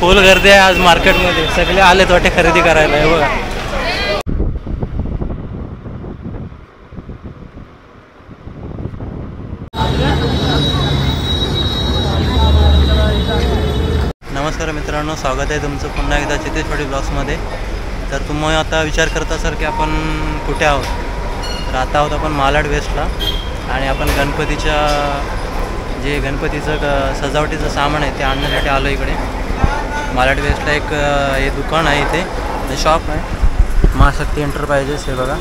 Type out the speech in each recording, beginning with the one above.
फुल गर्दी आहे आज मार्केटमध्ये. सगळे आलेत वाटे खरेदी करायला. हे बघा नमस्कार मित्रांनो, स्वागत आहे तुमचं पुन्हा एकदा चितेश्वरी ब्लॉग्समध्ये. तर तुम्ही आता विचार करत असाल की आपण कुठे आहोत. तर आता आहोत आपण मालाड वेस्टला आणि आपण गणपतीचं सजावटीचं सामान आहे ते आणण्यासाठी आलो इकडे. मालाड वेस्टला एक हे दुकान आहे, इथे शॉप आहे महाशक्ती एंटरप्राइजेस. हे बघा,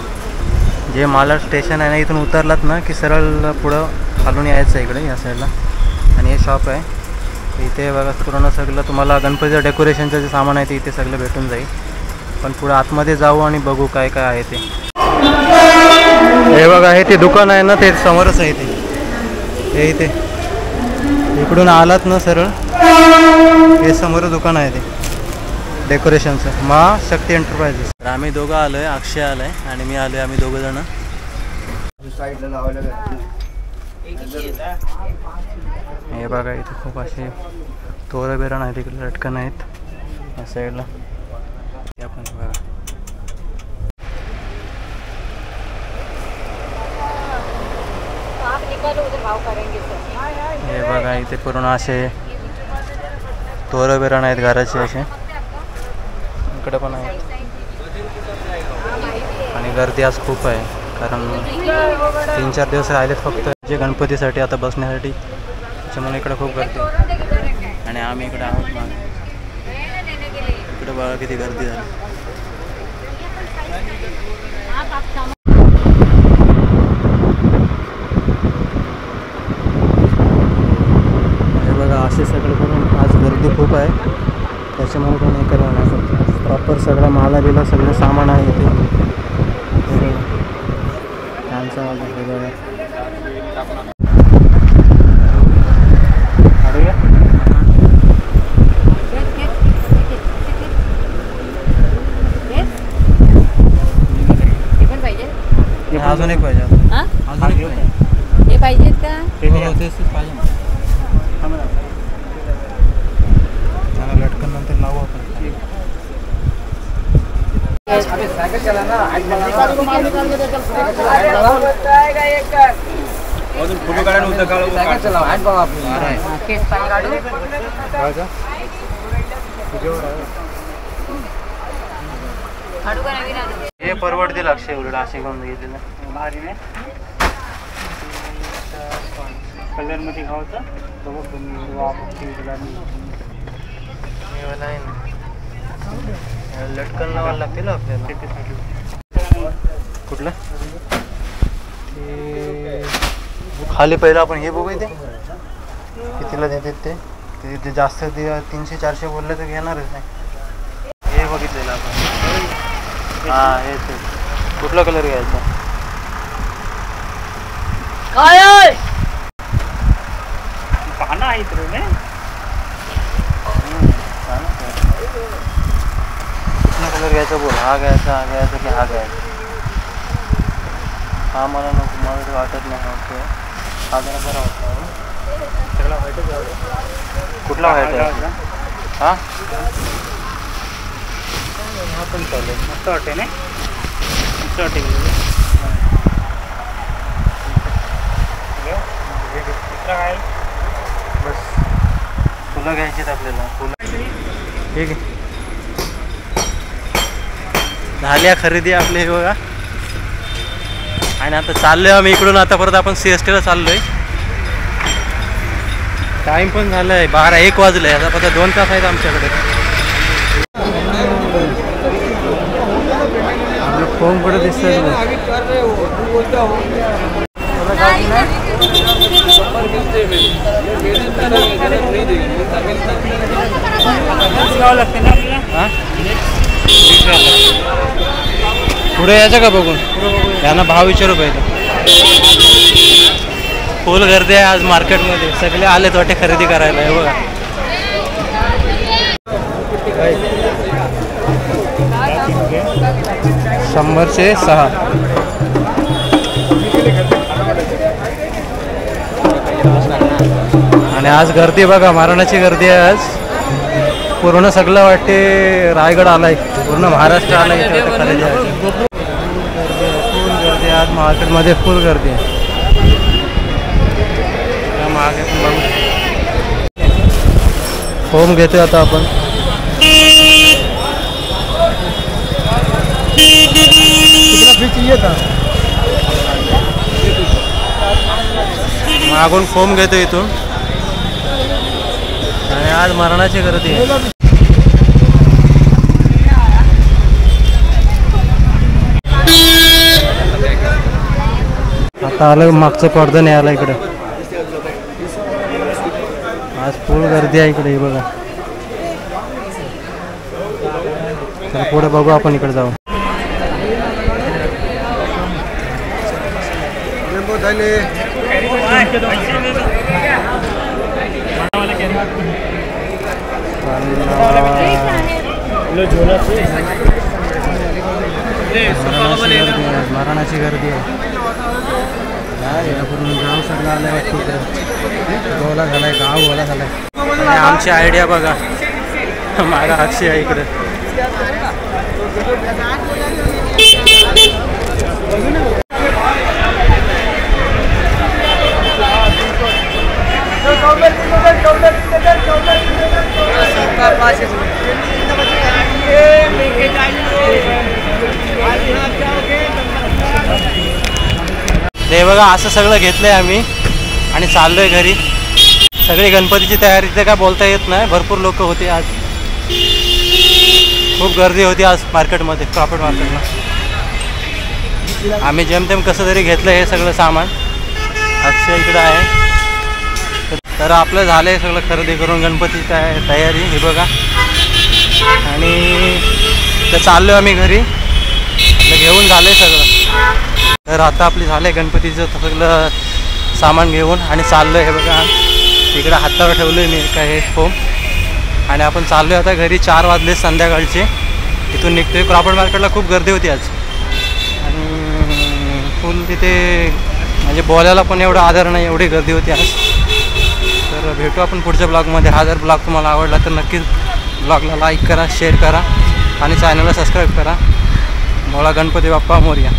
जे मालाड स्टेशन आहे ना, इथून उतरलात ना की सरळ पुढं खालून यायचं इकडे या साईडला. आणि हे शॉप आहे इथे बघा. पूर्ण सगळं तुम्हाला गणपतीचं डेकोरेशनचं जे सामान आहे ते इथे सगळं भेटून जाईल. पण पुढे आतमध्ये जाऊ आणि बघू काय काय आहे ते. हे बघा, हे ते दुकान आहे ना, ते समोरच आहे ते. हे इथे इकडून आलात ना सरळ, हे समोर दुकान आहे ते डेकोरेशनचं, महाशक्ती एंटरप्राइजेस. तर आम्ही दोघं आलो आहे, अक्षय आला आहे आणि मी आलो आहे. आम्ही दोघं जण हे बघा, इथे खूप असे तोरण बिरण आहेत, इकडे लटकन आहेत या साईडला. ते आपण बघा, हे बघा इथे पूर्ण असे तोरण बिरण आहेत घराचे असे. इकडे पण आहे आणि गर्दी आज खूप आहे, कारण 3-4 दिवस राहिलेत फक्त जे गणपतीसाठी आता बसण्यासाठी. त्याच्यामुळे इकडे खूप गर्दी आणि आम्ही इकडे आहोत मागे. इकडे बघा किती गर्दी झाली. हे बघा, असे सगळे करून आज गर्दी खूप आहे. त्याच्यामुळे पण हे करावं प्रॉपर सगळं माला बिला सगळं सामान आहे इथे. फॅनचा हे बघा, अजून एक पाहिजे. अजून एक पाहिजे. हे पाहिजेत का? हो, तेच पाहिजे. लटकन नंतर लावू आपण. फोटो काढा नव्हतं हे परवडतील अक्षय उलट असे घेऊन घेतलेलं भारी नाही. कलर मध्ये घावचं लटकन लावायला लागतील आपल्याला. कुठलं खाली पहिलं आपण हे बघू इथे कितीला देतात ते जास्त 300-400 बोलले तर घेणारच नाही. हे बघितलेलं आपण. हा, हे कुठला कलर घ्यायचा? काय पानं आहेत रे. कुठला कलर घ्यायचा बोल. हा घ्यायचा, हा घ्यायचा की हा घ्यायचा? हा मला नको, मला वाटत नाही. ओके, हा जरा बरा वाटतं. सगळा व्हाईटच आवडतो. कुठला व्हाईट आहे? हा, हा पण चालेल. मस्त वाटते ना, मस्त वाटते. काय बस फुलं घ्यायचीत आपल्याला. फुलं ठीक आहे. झाल्या खरेदी आपली. हे बघा, आणि आता चाललोय आम्ही इकडून. आता परत आपण CSTला चाललोय. टाईम पण झालं आहे 12-1 वाजलं आहे. आता परत 2 तास आहेत आमच्याकडे. फोन कुठे दिसतोय? पुढे यायचं का बघून? यांना भाव विचारू पाहिजे. फुल गर्दी आहे आज मार्केटमध्ये. सगळे आलेत वाटे खरेदी करायला. हे बघा, 100चे 6. आणि आज गर्दी बघा, मारणाची गर्दी आहे आज. पूर्ण सगळं वाटते रायगड आलाय, पूर्ण महाराष्ट्र आलाय इथे खरेदी आहे. फुल गर्दी आज मार्केटमध्ये, फुल गर्दी आहे. मागे पण बघू. होम घेतोय आता आपण. मागून फोम घेतो इथून. आणि आज मरणाची गर्दी आहे. आता आलं मागचं पडदा नाही आला इकडे. आज फुल गर्दी आहे इकडे, बघा. तर पुढे बघू आपण, इकडे जाऊ. मरणाची गर्दी आहे. गाव सगळं आलंय वाटतं, गोला झालाय, गाव गोला झालाय. आमची आयडिया बघा, मागा अक्षय आहे इकडे. ते बघा, असं सगळं घेतलंय आम्ही आणि चाललोय घरी. सगळी गणपतीची तयारी ते काय बोलता येत नाही. भरपूर लोक होते आज, खूप गर्दी होती आज मार्केटमध्ये, क्रॉफर्ड मार्केटला. आम्ही जेमतेम कसं तरी घेतलं हे सगळं सामान. अक्षय इकडं आहे. तर आपलं झालं आहे सगळं खरेदी करून गणपतीची तयारी, हे बघा. आणि तर चाललो आम्ही घरी, घेऊन झालं आहे सगळं. तर आता आपली झालं आहे गणपतीचं सगळं सामान घेऊन आणि चाललो आहे. हे बघा, इकडं हातावर ठेवलं आहे मी काय हे फोम. आणि आपण चाललो आहे आता घरी. 4 वाजले संध्याकाळचे. इथून निघतो आहे. क्रॉफर्ड मार्केटला खूप गर्दी होती आज आणि फुल तिथे म्हणजे बोलायला पण एवढा आधार नाही, एवढी गर्दी होती आज. तर भेटू आपण पुढच्या ब्लॉगमध्ये. हा जर ब्लॉग तुम्हाला आवडला तर नक्कीच ब्लॉगला लाईक करा, शेअर करा आणि चॅनलला सबस्क्राईब करा. बोला गणपती बाप्पा मोरया.